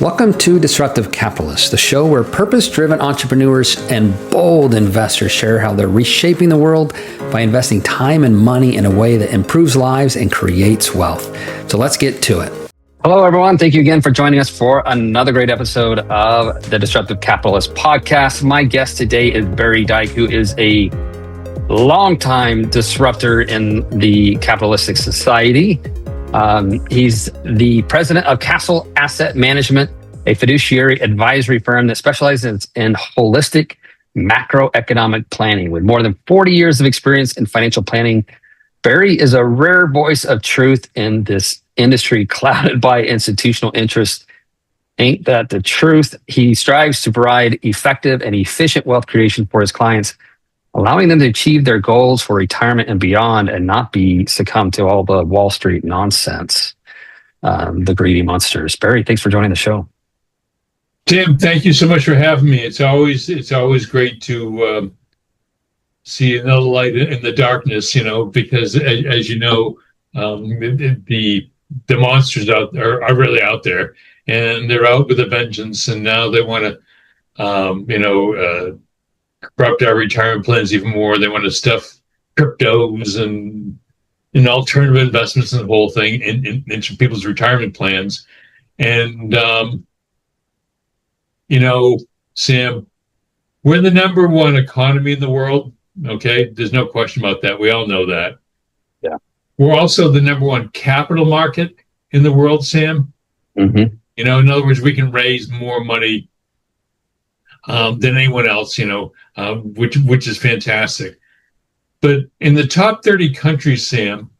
Welcome to Disruptive Capitalists, the show where purpose-driven entrepreneurs and bold investors share how they're reshaping the world by investing time and money in a way that improves lives and creates wealth. So let's get to it. Hello, everyone. Thank you again for joining us for another great episode of the Disruptive Capitalists Podcast. My guest today is Dyke, who is a longtime disruptor in the capitalistic society. He's the president of Castle Asset Management, a fiduciary advisory firm that specializes in holistic macroeconomic planning. With more than 40 years of experience in financial planning, Barry is a rare voice of truth in this industry clouded by institutional interest. Ain't that the truth? He strives to provide effective and efficient wealth creation for his clients, allowing them to achieve their goals for retirement and beyond and not be succumb to all the Wall Street nonsense, the greedy monsters. Barry, thanks for joining the show. Tim, thank you so much for having me. It's always great to see another light in the darkness, because as you know, the monsters out there are really out there, and they're out with a vengeance, and now they want to, corrupt our retirement plans even more. They want to stuff cryptos and alternative investments and the whole thing into people's retirement plans. And, Sam, we're the number one economy in the world. Okay. There's no question about that. We all know that. Yeah. We're also the number one capital market in the world, Sam. Mm-hmm. In other words, we can raise more money than anyone else, which is fantastic. But in the top 30 countries, Sam,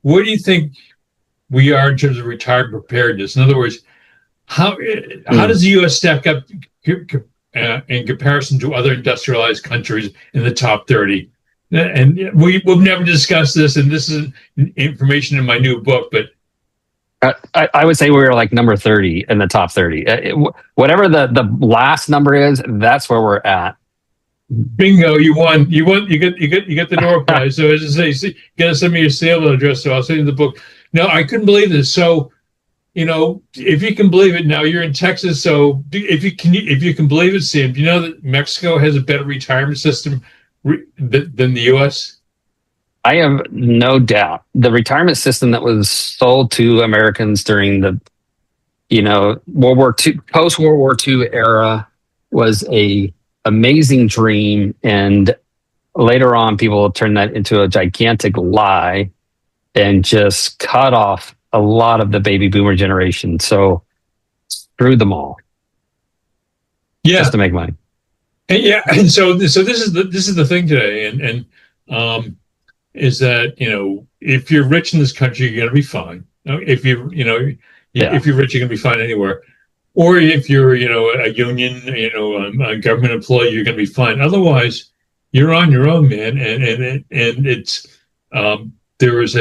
where do you think we are in terms of retirement preparedness? In other words, how does the U.S. stack up in comparison to other industrialized countries in the top 30? And we've never discussed this, and this is information in my new book, but I would say we're like number 30 in the top 30. Whatever the last number is, that's where we're at. Bingo! You won. You get the door prize. So as I say, you gotta send me your sale address, so I'll send you the book. No, I couldn't believe this. So, if you can believe it, now you're in Texas. So if you can believe it, Sam, do you know that Mexico has a better retirement system than the U.S.? I have no doubt. The retirement system that was sold to Americans during the, World War II, post-World War II era was a amazing dream. And later on, people turned that into a gigantic lie and just cut off a lot of the baby boomer generation. So screw them all. Yeah. Just to make money. And so this is the thing today. And is that, if you're rich in this country, you're going to be fine. If you're rich, you're going to be fine anywhere. Or if you're, a union, a government employee, you're going to be fine. Otherwise, you're on your own, man. And it's, there is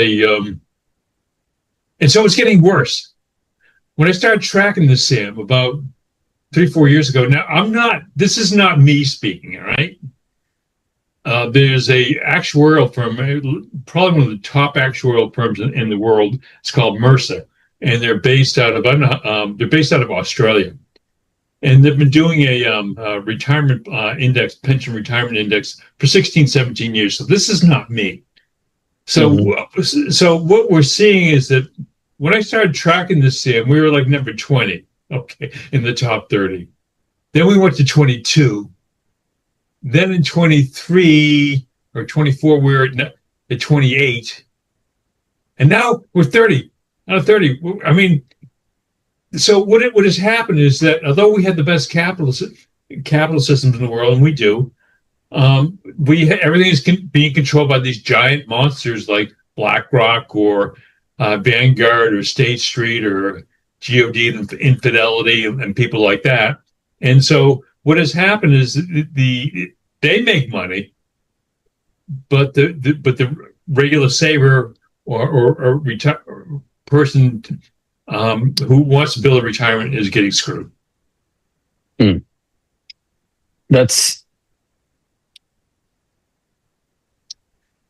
and so it's getting worse. When I started tracking this, Sam, about 3-4 years ago, now this is not me speaking, all right? There's a actuarial firm, probably one of the top actuarial firms in the world. It's called Mercer, and they're based out of Australia, and they've been doing a retirement index, pension retirement index, for 16, 17 years. So this is not me. So what we're seeing is that when I started tracking this, Sam, we were like number 20, okay, in the top 30. Then we went to 22. Then in 23 or 24, we were at 28. And now we're 30. Out of 30. I mean, so what has happened is that although we had the best capital systems in the world, and we do, everything is being controlled by these giant monsters like BlackRock or Vanguard or State Street or GOD and Infidelity and people like that. And so what has happened is they make money, but the regular saver or person who wants to build a retirement is getting screwed. That's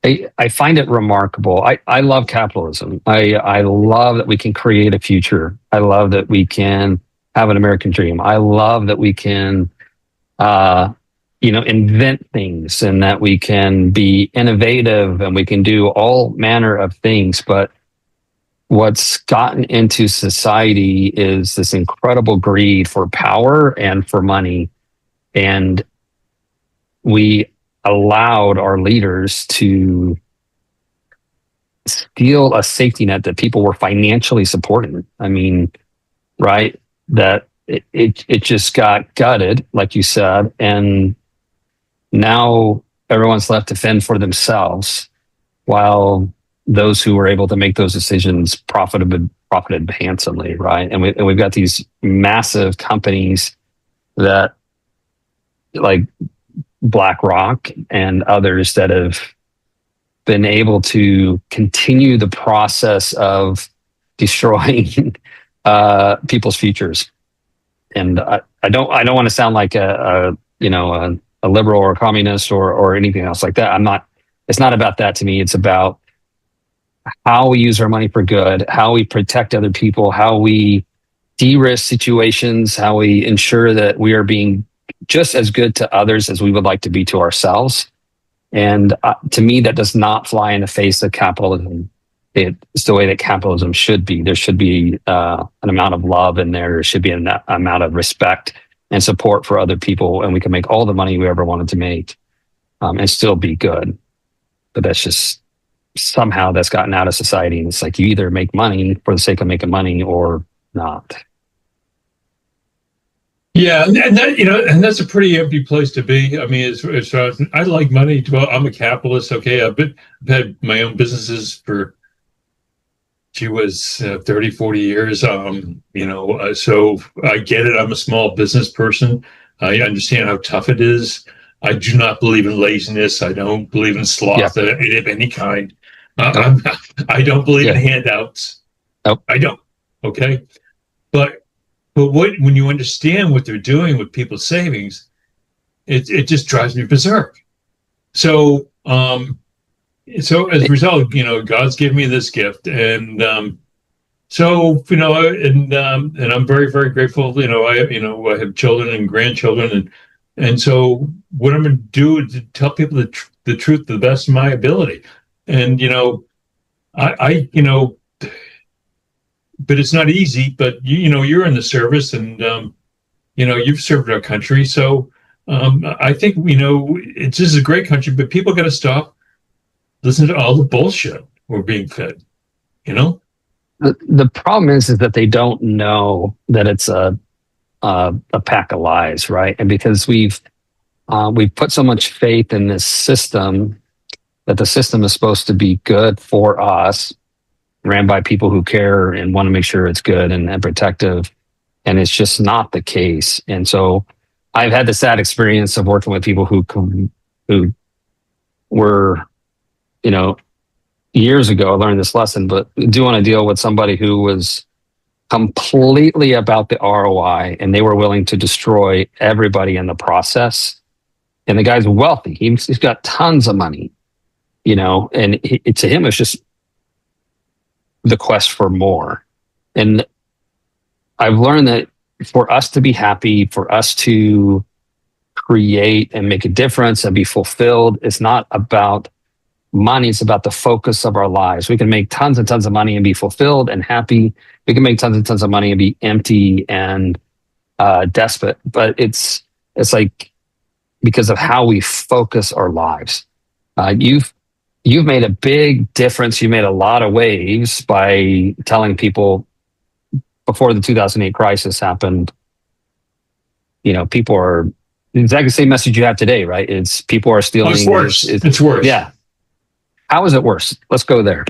I find it remarkable. I love capitalism. I love that we can create a future. I love that we can have an American dream. I love that we can, invent things and that we can be innovative and we can do all manner of things. But what's gotten into society is this incredible greed for power and for money. And we allowed our leaders to steal a safety net that people were financially supporting. I mean, right? That it just got gutted, like you said, and now everyone's left to fend for themselves, while those who were able to make those decisions profited handsomely, right? And we've got these massive companies that, like BlackRock and others, that have been able to continue the process of destroying people's futures. And I don't want to sound like a liberal or a communist or anything else like that. It's not about that to me. It's about how we use our money for good, how we protect other people, how we de-risk situations, how we ensure that we are being just as good to others as we would like to be to ourselves. And to me, that does not fly in the face of capitalism. It's the way that capitalism should be. There should be an amount of love in there. There should be an amount of respect and support for other people. And we can make all the money we ever wanted to make and still be good. But that's just somehow that's gotten out of society. And it's like you either make money for the sake of making money or not. Yeah, and that's a pretty empty place to be. I mean, I like money. I'm a capitalist. Okay, I've had my own businesses for 30, 40 years. So I get it. I'm a small business person. I understand how tough it is. I do not believe in laziness. I don't believe in sloth of any kind. I don't believe in handouts. Nope. I don't. Okay, but when you understand what they're doing with people's savings, it just drives me berserk. So as a result, God's given me this gift, and I'm very, very grateful. I have children and grandchildren, and so what I'm going to do is to tell people the truth to the best of my ability, and but it's not easy. But you're in the service, and you've served our country. So I think it's just a great country, but people got to stop listening to all the bullshit we're being fed. The problem is that they don't know that it's a pack of lies, right? And because we've put so much faith in this system, that the system is supposed to be good for us, ran by people who care and want to make sure it's good and protective, and it's just not the case. And so I've had the sad experience of working with people who were, years ago, I learned this lesson, but doing a deal with somebody who was completely about the ROI, and they were willing to destroy everybody in the process. And the guy's wealthy. He's got tons of money, and to him, it's just the quest for more. And I've learned that for us to be happy, for us to create and make a difference and be fulfilled, it's not about money. It's about the focus of our lives. We can make tons and tons of money and be fulfilled and happy. We can make tons and tons of money and be empty and desperate. But it's like because of how we focus our lives. You've made a big difference. You made a lot of waves by telling people before the 2008 crisis happened, people are exactly the same message you have today, right? It's people are stealing. It's worse. It's worse. Yeah. How is it worse? Let's go there.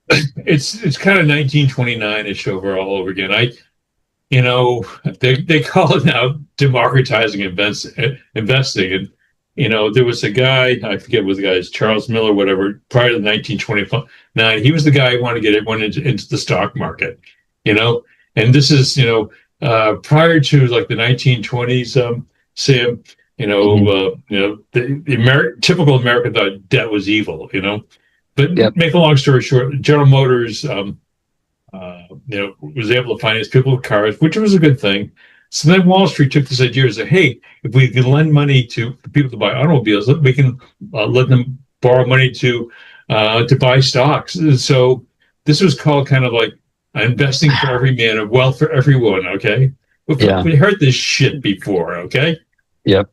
It's kind of 1929-ish all over again. They call it now democratizing investing. And, there was a guy, I forget what the guy is, Charles Miller, whatever, prior to 1929, he was the guy who wanted to get everyone into the stock market, and this is, prior to like the 1920s, Sam, The typical American thought debt was evil. But Yep. make a long story short, General Motors, was able to finance people with cars, which was a good thing. So then Wall Street took this idea and said, hey, if we can lend money to people to buy automobiles, we can let them borrow money to buy stocks. So this was called kind of like investing for every man and wealth for everyone. Okay. We heard this shit before. Okay. Yep.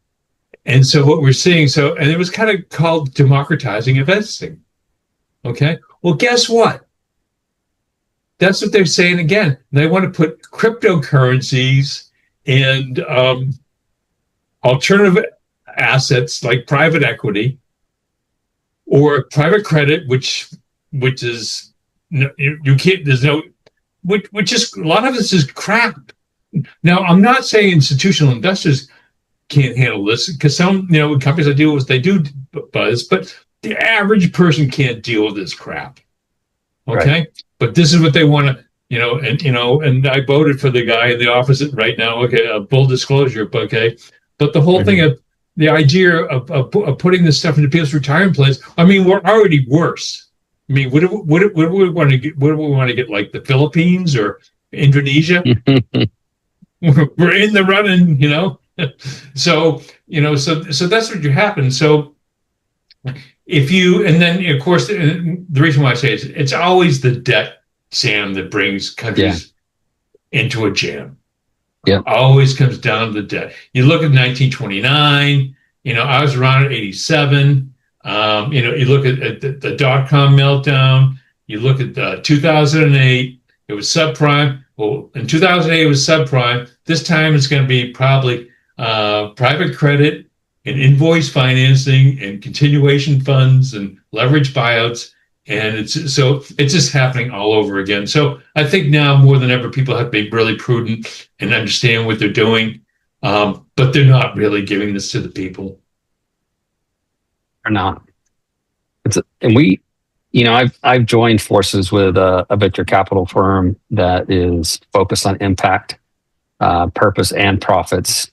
And so what we're seeing, and it was kind of called democratizing investing. Okay. Well, guess what? That's what they're saying again. They want to put cryptocurrencies and alternative assets like private equity or private credit, which is you can't. There's no, which is a lot of this is crap. Now, I'm not saying institutional investors can't handle this, because some companies I deal with, they do buzz, but the average person can't deal with this crap. Okay. Right. But this is what they want to, and I voted for the guy in the office right now. Okay. Full disclosure. Okay. But the whole thing of the idea of putting this stuff into people's retirement plans, I mean, we're already worse. I mean, what do we want to get? What do we want to get, like the Philippines or Indonesia? We're in the running, So, so that's what you happen. So and then of course, the reason why I say it's always the debt, Sam, that brings countries into a jam. Yeah. Always comes down to the debt. You look at 1929, I was around at 87. You look at the dot-com meltdown, you look at 2008, it was subprime. Well, in 2008, it was subprime. This time it's going to be probably private credit and invoice financing and continuation funds and leverage buyouts. And it's just happening all over again. So I think now more than ever, people have to be really prudent and understand what they're doing. But they're not really giving this to the people. Or not. I've joined forces with a venture capital firm that is focused on impact, purpose, and profits.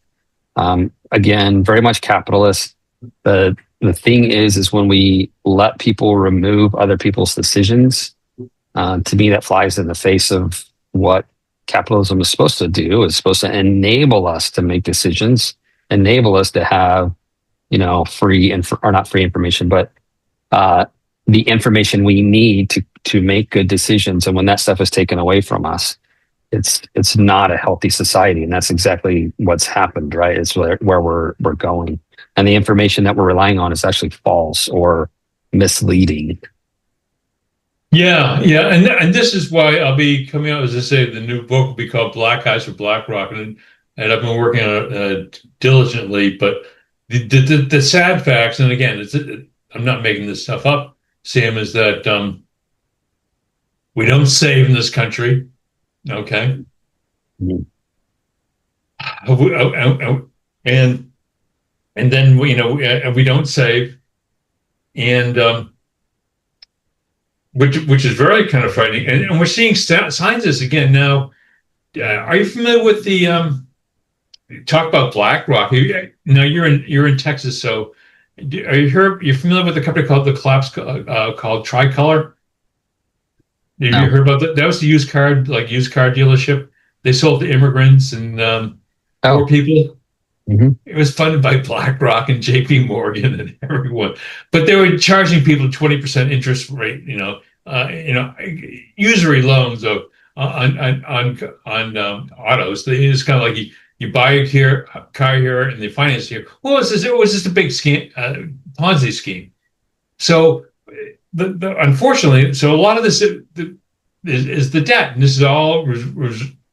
Again, very much capitalist. The thing is when we let people remove other people's decisions, to me, that flies in the face of what capitalism is supposed to do. It's supposed to enable us to make decisions, enable us to have, free or not free information, but the information we need to make good decisions. And when that stuff is taken away from us, it's not a healthy society. And that's exactly what's happened, right? It's where we're going. And the information that we're relying on is actually false or misleading. Yeah. And this is why I'll be coming out, as I say, the new book will be called Black Eyes for BlackRock. And I've been working on it diligently. But the sad facts, and again, I'm not making this stuff up, Sam, is that we don't save in this country. Okay. Mm-hmm. And then we don't save, and which is very kind of frightening. And we're seeing signs of this again now. Are you familiar with the talk about BlackRock? Now you're in Texas, so you're familiar with the company called called Tricolor? Have you heard about that? That was the used car dealership. They sold to immigrants and poor people. Mm-hmm. It was funded by BlackRock and JP Morgan and everyone, but they were charging people 20% interest rate. Usury loans on autos. It's kind of like you buy a car here and they finance here. Well, it was just a big scam, Ponzi scheme. So. Unfortunately, so a lot of this is the debt, and this is all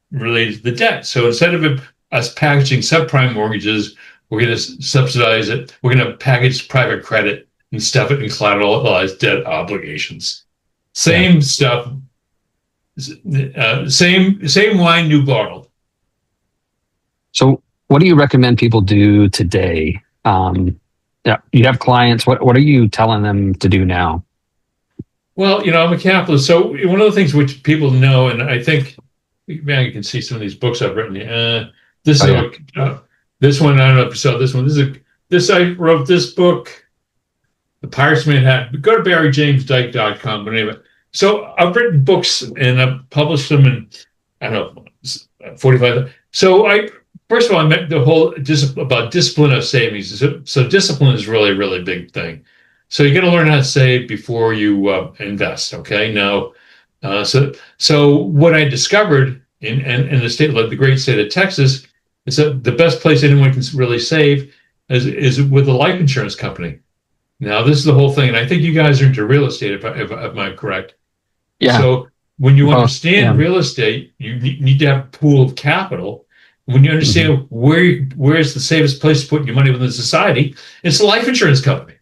related to the debt. So instead of us packaging subprime mortgages, we're going to subsidize it. We're going to package private credit and stuff it in collateralized debt obligations. Same stuff, same wine, new bottle. So, what do you recommend people do today? You have clients. What are you telling them to do now? Well, I'm a capitalist. So one of the things which people know, and I think, man, you can see some of these books I've written. This one, I don't know if you saw this one. This is I wrote this book, The Pirates of Manhattan. Go to barrymajamesdyke.com. But anyway, so I've written books and I've published them in, I don't know, 45. So first of all, I meant the whole about discipline of savings. So discipline is really, really big thing. So you got to learn how to save before you invest. Okay. Now, so what I discovered in the state, like the great state of Texas, is that the best place anyone can really save is with a life insurance company. Now, this is the whole thing, and I think you guys are into real estate, if I'm correct. Yeah. So when you understand real estate, you need to have a pool of capital. When you understand where's the safest place to put your money within society, it's a life insurance company.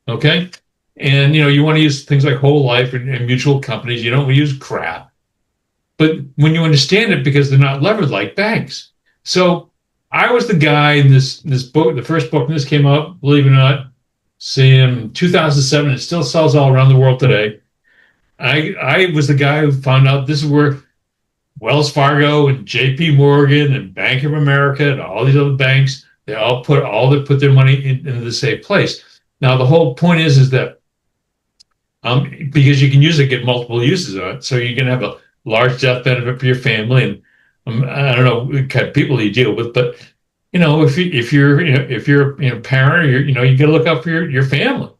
Okay, and you want to use things like whole life and mutual companies. You don't use crap. But when you understand it, because they're not levered like banks. So I was the guy in this book. The first book, and this came out, believe it or not, in 2007. It still sells all around the world today. I was the guy who found out this is where Wells Fargo and J.P. Morgan and Bank of America and all these other banks, they all put their money into the same place. Now, the whole point is that because you can use it, get multiple uses of it. So you can have a large death benefit for your family, and I don't know what kind of people you deal with, but if you're a parent, you got to look out for your family.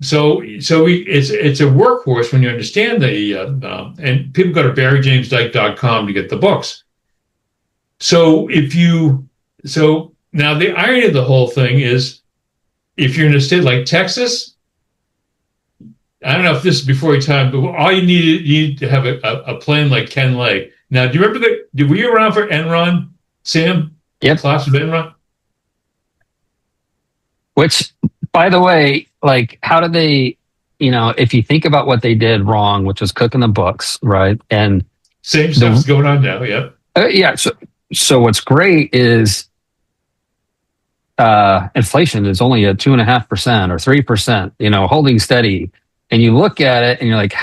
So it's a workhorse when you understand and people go to barrymajamesdyke.com to get the books. So now the irony of the whole thing is, if you're in a state like Texas, I don't know if this is before your time, but all you need to have a plan like Ken Lay. Now, do you remember were you around for Enron, Sam? Yep. Class of Enron? Which, by the way, like, how did they, if you think about what they did wrong, which was cooking the books, right? And same stuff's going on now, yeah. Yeah. So what's great is inflation is only at 2.5% or 3%, holding steady. And you look at it and you're like,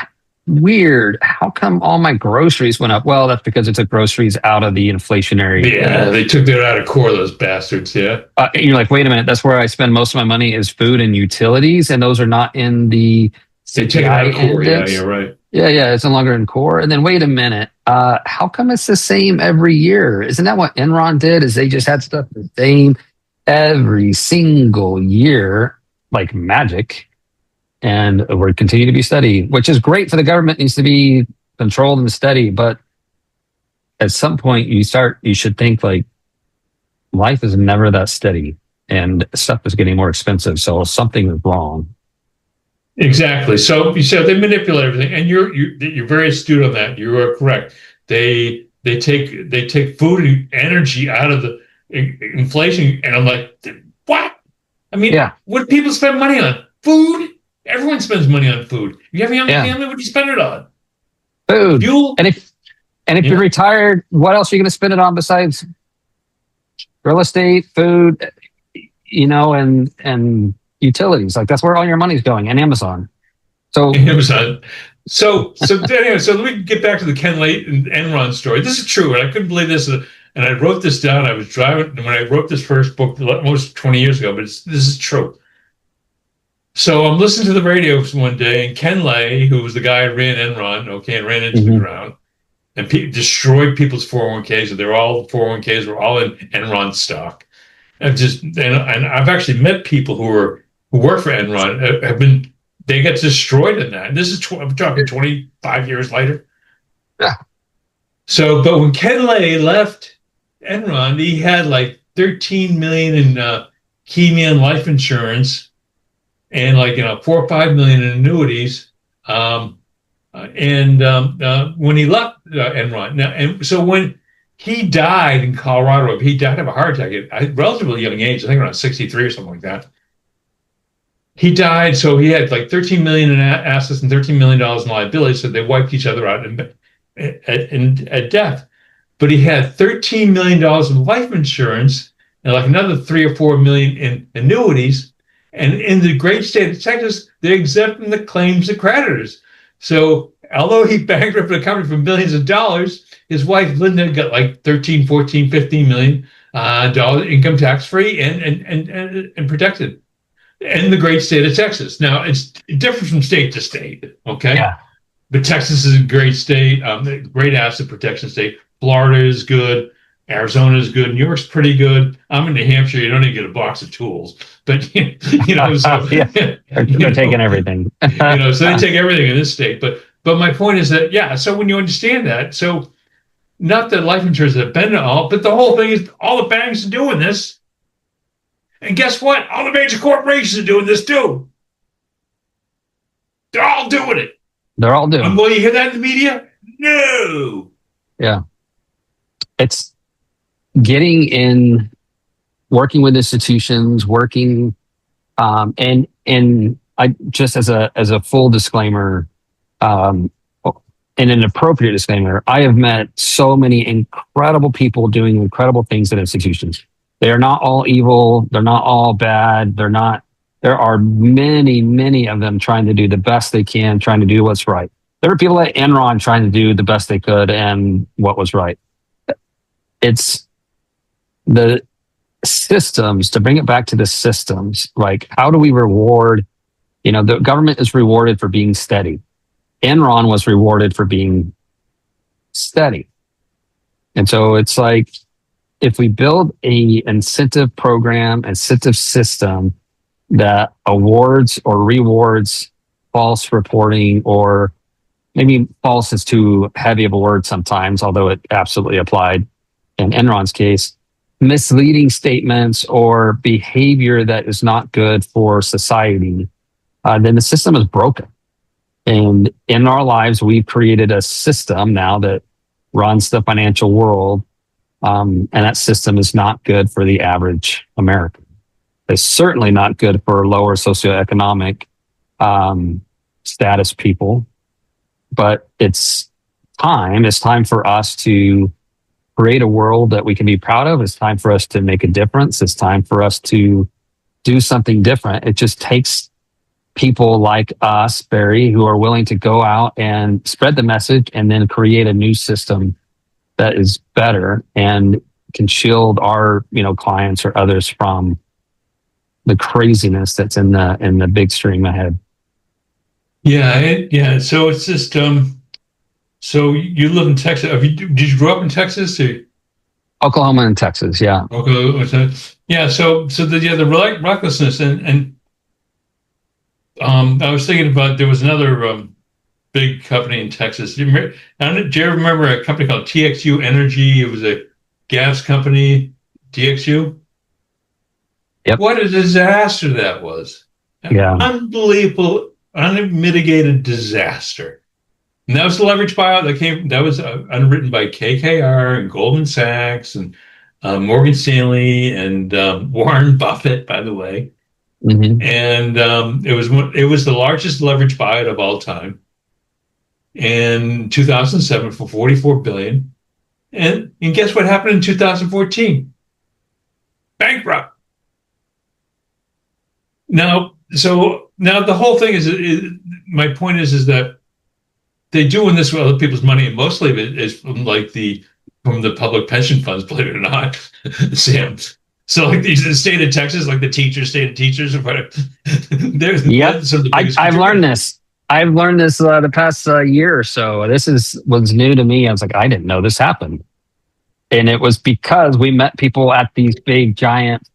weird. How come all my groceries went up? Well, that's because it took groceries out of the inflationary. Yeah, they took that out of core, those bastards. Yeah. And you're like, wait a minute. That's where I spend most of my money is food and utilities. And those are not in the CPI. They take it out of core. Yeah, you're right. Yeah. It's no longer in core. And then wait a minute. How come it's the same every year? Isn't that what Enron did? Is they just had stuff the same every single year, like magic, and we're continue to be steady, which is great for the government. Needs to be controlled and steady, but at some point you should think like life is never that steady, and stuff is getting more expensive, so something is wrong. Exactly. So you said they manipulate everything, and you're very astute on that. You are correct. They take food and energy out of the inflation, and I'm like, what? I mean, what do people spend money on? Food. Everyone spends money on food. If you have a young family, what do you spend it on? Food. Fuel. And if you're retired, what else are you going to spend it on besides real estate, food, and utilities? Like, that's where all your money's going, and Amazon. So anyway, so let me get back to the Ken Lay and Enron story. This is true, and I couldn't believe this. And I wrote this down. I was driving when I wrote this first book almost 20 years ago, but this is true. So I'm listening to the radio one day, and Ken Lay, who was the guy who ran Enron, and ran into the ground, and destroyed people's 401ks. And they're all 401ks were all in Enron stock. And I've actually met people who work for Enron they got destroyed in that. And this is I'm talking 25 years later. Yeah. So, but when Ken Lay left Enron, he had like $13 million in key man life insurance, and like 4 or 5 million in annuities, when he left Enron. Now, and so when he died in Colorado, he died of a heart attack at a relatively young age, I think around 63 or something like that. He died, so he had like 13 million in assets and $13 million in liabilities, so they wiped each other out at death. But he had $13 million in life insurance and like another 3 or 4 million in annuities. And in the great state of Texas, they're exempting the claims of creditors. So although he bankrupted a company for millions of dollars, his wife, Linda, got like 13, 14, 15 million dollar income tax free and protected in the great state of Texas. Now, it's different from state to state, okay? Yeah. But Texas is a great state, great asset protection state. Florida is good. Arizona is good. New York's pretty good. I'm in New Hampshire. You don't even get a box of tools, but so Yeah. They're taking everything. So they take everything in this state. But my point is that, yeah. So when you understand that, so not that life insurance is a benefit all, but the whole thing is all the banks are doing this, and guess what? All the major corporations are doing this too. They're all doing it. They're all doing it. And will you hear that in the media? No. Yeah. It's getting in, working with institutions, working, and I just as a full disclaimer, and an appropriate disclaimer, I have met so many incredible people doing incredible things at institutions. They are not all evil. They're not all bad. There are many of them trying to do the best they can, trying to do what's right. There are people at Enron trying to do the best they could and what was right. It's the systems, to bring it back to the systems, like how do we reward, the government is rewarded for being steady. Enron was rewarded for being steady. And so it's like, if we build a incentive program, incentive system that awards or rewards false reporting, or maybe false is too heavy of a word sometimes, although it absolutely applied in Enron's case, misleading statements or behavior that is not good for society, then the system is broken. And in our lives, we've created a system now that runs the financial world. And that system is not good for the average American. It's certainly not good for lower socioeconomic status people. But it's time for us to create a world that we can be proud of. It's time for us to make a difference. It's time for us to do something different. It just takes people like us, Barry, who are willing to go out and spread the message and then create a new system that is better and can shield our, clients or others from the craziness that's in the big stream ahead. Yeah. So it's just, so you live in Texas. Did you grow up in Texas? Or? Oklahoma and Texas, yeah. Okay. Yeah. So the recklessness and I was thinking about, there was another big company in Texas. Do you ever remember a company called TXU Energy? It was a gas company, TXU. Yep. What a disaster that was. Yeah. Unbelievable, unmitigated disaster. And that was the leverage buyout that was underwritten by KKR and Goldman Sachs and Morgan Stanley and Warren Buffett, by the way. Mm-hmm. And it was the largest leverage buyout of all time in 2007 for $44 billion. And guess what happened in 2014? Bankrupt. Now the whole thing is my point is that they're doing this with other people's money, and mostly of it is from the public pension funds, believe it or not, Sam. So like the state of Texas, like the state of teachers, or whatever. Yep. I've learned this. I've learned this the past year or so. This was new to me. I was like, I didn't know this happened. And it was because we met people at these big, giant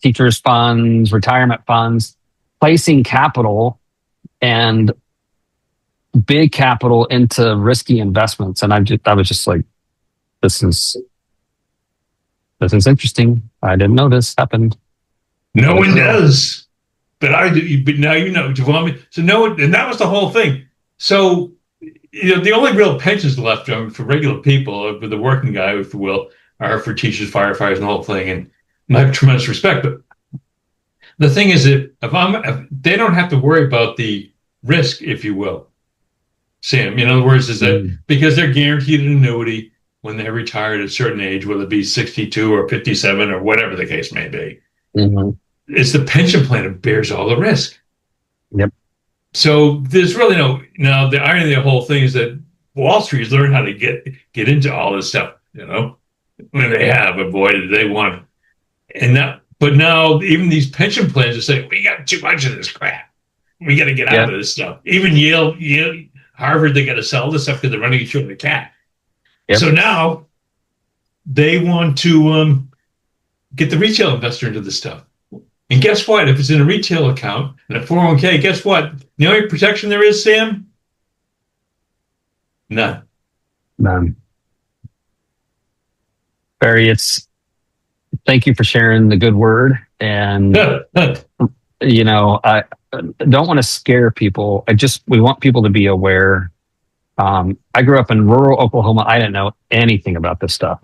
teachers funds, retirement funds, placing capital and big capital into risky investments. And I was just like, this is interesting. I didn't know this happened. No one does, but I do. But now you know. Do you want me? So no, and that was the whole thing. So the only real pensions left for regular people, for the working guy, if you will, are for teachers, firefighters, and the whole thing. And I have tremendous respect. But the thing is that if they don't have to worry about the risk, if you will, Sam. In other words, is that because they're guaranteed an annuity when they retire at a certain age, whether it be 62 or 57 or whatever the case may be. Mm-hmm. It's the pension plan that bears all the risk. Yep. So there's really now the irony of the whole thing is that Wall Street has learned how to get into all this stuff, when they have, but boy, do they want it. But now even these pension plans are saying, we got too much of this crap. We got to get out of this stuff. Even Yale, Harvard, they got to sell this stuff because they're running it through the cat. Yep. So now they want to get the retail investor into this stuff. And guess what? If it's in a retail account and a 401k, guess what? The only protection there is, Sam? None. Barry, thank you for sharing the good word. And, I don't want to scare people. We want people to be aware. I grew up in rural Oklahoma. I didn't know anything about this stuff.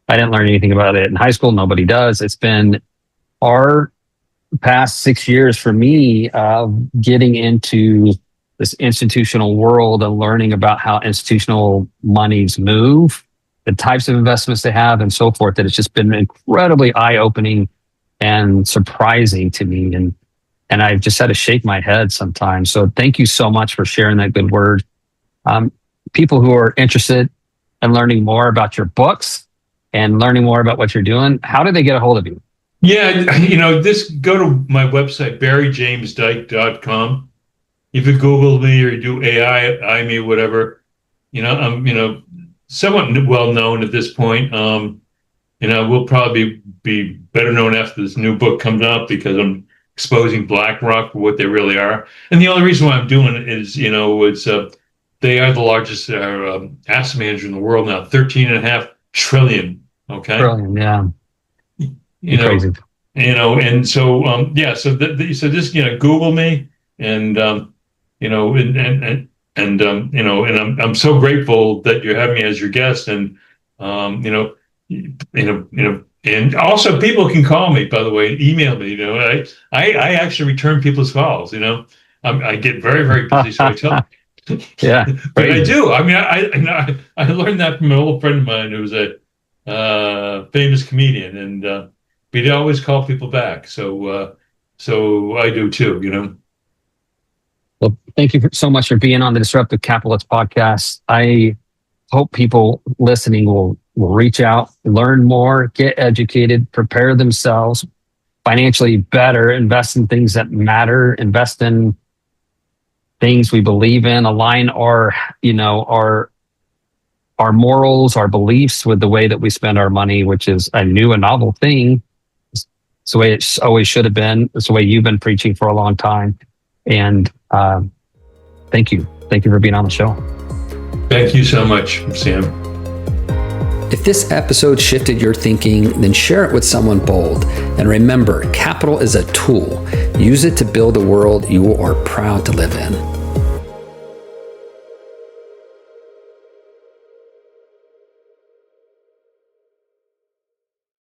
I didn't learn anything about it in high school. Nobody does. It's been our past 6 years for me of getting into this institutional world and learning about how institutional monies move, the types of investments they have, and so forth, that it's just been incredibly eye-opening and surprising to me. And I've just had to shake my head sometimes. So thank you so much for sharing that good word. People who are interested in learning more about your books and learning more about what you're doing, how do they get a hold of you? Yeah, just go to my website, barrymajamesdyke.com. If you Google me or you do AI me, whatever, I'm, somewhat well known at this point. We'll probably be better known after this new book comes out because I'm exposing BlackRock for what they really are. And the only reason why I'm doing it is, they are the largest asset manager in the world now, 13.5 trillion. Okay. Trillion, yeah. Crazy. And so, so just, Google me and, and I'm so grateful that you're having me as your guest. And, and also people can call me, by the way, email me, I actually return people's calls, I get very, very busy. So I tell them. Yeah. But I do. I mean, I learned that from an old friend of mine who was a famous comedian, and we'd always call people back. So I do too, Well, thank you so much for being on the Disruptive Capitalists Podcast. I hope people listening will reach out, learn more, get educated, prepare themselves financially better, invest in things that matter, invest in things we believe in, align our morals, our beliefs with the way that we spend our money, which is a new and novel thing. It's the way it always should have been. It's the way you've been preaching for a long time. And thank you. Thank you for being on the show. Thank you so much, Sam. If this episode shifted your thinking, then share it with someone bold. And remember, capital is a tool. Use it to build a world you are proud to live in.